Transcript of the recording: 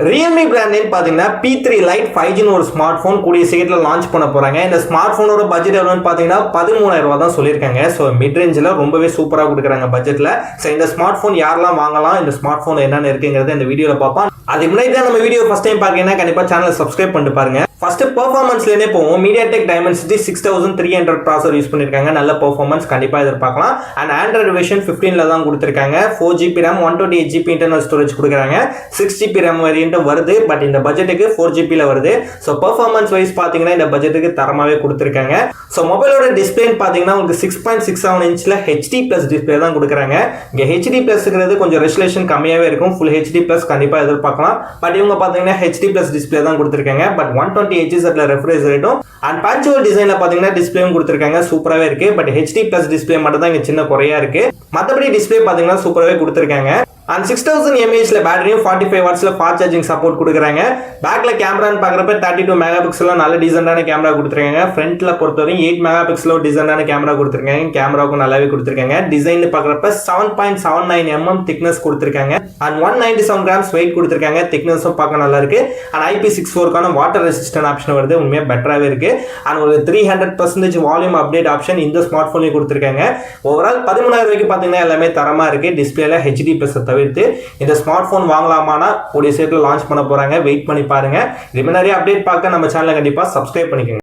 Realme brand name பாத்தீங்கன்னா P3 Lite 5G ஒரு smart phone கூடிய சீக்கிரத்துல லான்ச் பண்ண போறாங்க. இந்த ஸ்மார்ட் போனோட பட்ஜெட் எவ்வளவுன்னு பாத்தீங்கன்னா 13000 ரூபாய் தான் சொல்லிருக்காங்க. சோ மிட் ரேஞ்சில ரொம்பவே சூப்பரா கொடுக்குறாங்க பட்ஜெட்ல. சோ இந்த ஸ்மார்ட் போன் யாரெல்லாம் வாங்கலாம், இந்த ஸ்மார்ட் போன் என்னென்ன இருக்குங்கிறத இந்த வீடியோல பார்ப்போம். அதுக்கு முன்னாடி தான் நம்ம வீடியோ ஃபர்ஸ்ட் டைம் பாக்கீங்கன்னா கண்டிப்பா சேனலை சப்ஸ்கிரைப் பண்ணிட்டு பாருங்க. ஃபர்ஸ்ட் பெர்ஃபார்மன்ஸ்லேயே போவோம். MediaTek Dimensity 6300 ப்ராசர் யூஸ் பண்ணிருக்காங்க. நல்ல பெர்ஃபார்மன்ஸ் கண்டிப்பா எதிர்பார்க்கலாம். அண்ட் ஆண்ட்ராய்டு வெர்ஷன் 15ல தான் கொடுத்திருக்காங்க. 4GB RAM 128GB internal storage கொடுக்குறாங்க. 6GB RAM வேரியன்ட் வருது, பட் இந்த பட்ஜெட்டுக்கு 4GB வருது. ஸோ பெர்ஃபார்மன்ஸ் வைஸ் பார்த்தீங்கன்னா இந்த பட்ஜெட்டுக்கு தரமாவே கொடுத்திருக்காங்க. ஸோ மொபைலோட டிஸ்பிளே பார்த்தீங்கன்னா உங்களுக்கு 6.67 இன்ச்ல HD+ டிஸ்பிளே தான் கொடுக்குறாங்க. இங்கே HD+ங்கிறது கொஞ்சம் ரெசல்யூஷன் கம்மியாவே இருக்கும். ஃபுல் HD+ கண்டிப்பா எதிர்பார்க்கலாம். பட் இவங்க பார்த்தீங்கன்னா HD+ டிஸ்பிளே தான் கொடுத்திருக்காங்க. பட் 120 Hz ரெஃப்ரெஷ் ரேட்டும் அண்ட் பேட்ச்வொர்க் டிசைன்ல பாத்தீங்கன்னா டிஸ்பிளேவும் கொடுத்திருக்காங்க. சூப்பராவே இருக்கு. பட் HD+ டிஸ்பிளே மட்டும் தான் இங்க சின்ன குறையா இருக்கு. மத்தபடி டிஸ்பிளே பாத்தீங்கன்னா சூப்பராவே கொடுத்திருக்காங்க. அண்ட் 6000 mAhல பேட்டரியும் 45 வாட்ஸ்ல ஃபாஸ்ட் சார்ஜிங் சப்போர்ட் கொடுக்குறாங்க. பேக்ல கேமரான்னு பாக்குறப்ப 32 மெகா பிக்சல் நல்ல டீசென்டான கேமரா கொடுத்துருக்காங்க. ஃப்ரண்ட்ல பொறுத்தவரைக்கும் 8 மெகா பிக்சல் டீசென்டான கேமரா கொடுத்துருக்காங்க. கேமராவுக்கும் நல்லாவே கொடுத்துருக்காங்க. டிசைன் பாக்குறப்ப 7.79 mm திக்னஸ் கொடுத்துருக்காங்க. அண்ட் 197 கிராம்ஸ் வெயிட் கொடுத்துருக்காங்க. திக்னஸும் பார்க்க நல்லா இருக்கு. And IP64 water resistant option வருது. உண்மையா பெட்டராகவே இருக்கு. அண்ட் ஒரு 300% வால்யூம் அப்டேட் ஆப்ஷன் இந்த ஸ்மார்ட் போன்லயும் கொடுத்துருக்காங்க. ஓவரால் 13000 ரூபாய்க்கு பாத்தீங்கன்னா எல்லாமே தரமா இருக்கு. டிஸ்பிளேல HD+ தவிர்த்து இந்த ஸ்மார்ட் போன் வாங்கலாமானா கூடிய சீக்கிரம் லான்ச் பண்ண போறாங்க. வெயிட் பண்ணி பாருங்க. இது மாதிரி நிறைய அப்டேட் பார்க்க நம்ம சேனலை கண்டிப்பா சப்ஸ்கிரைப் பண்ணிக்கோங்க.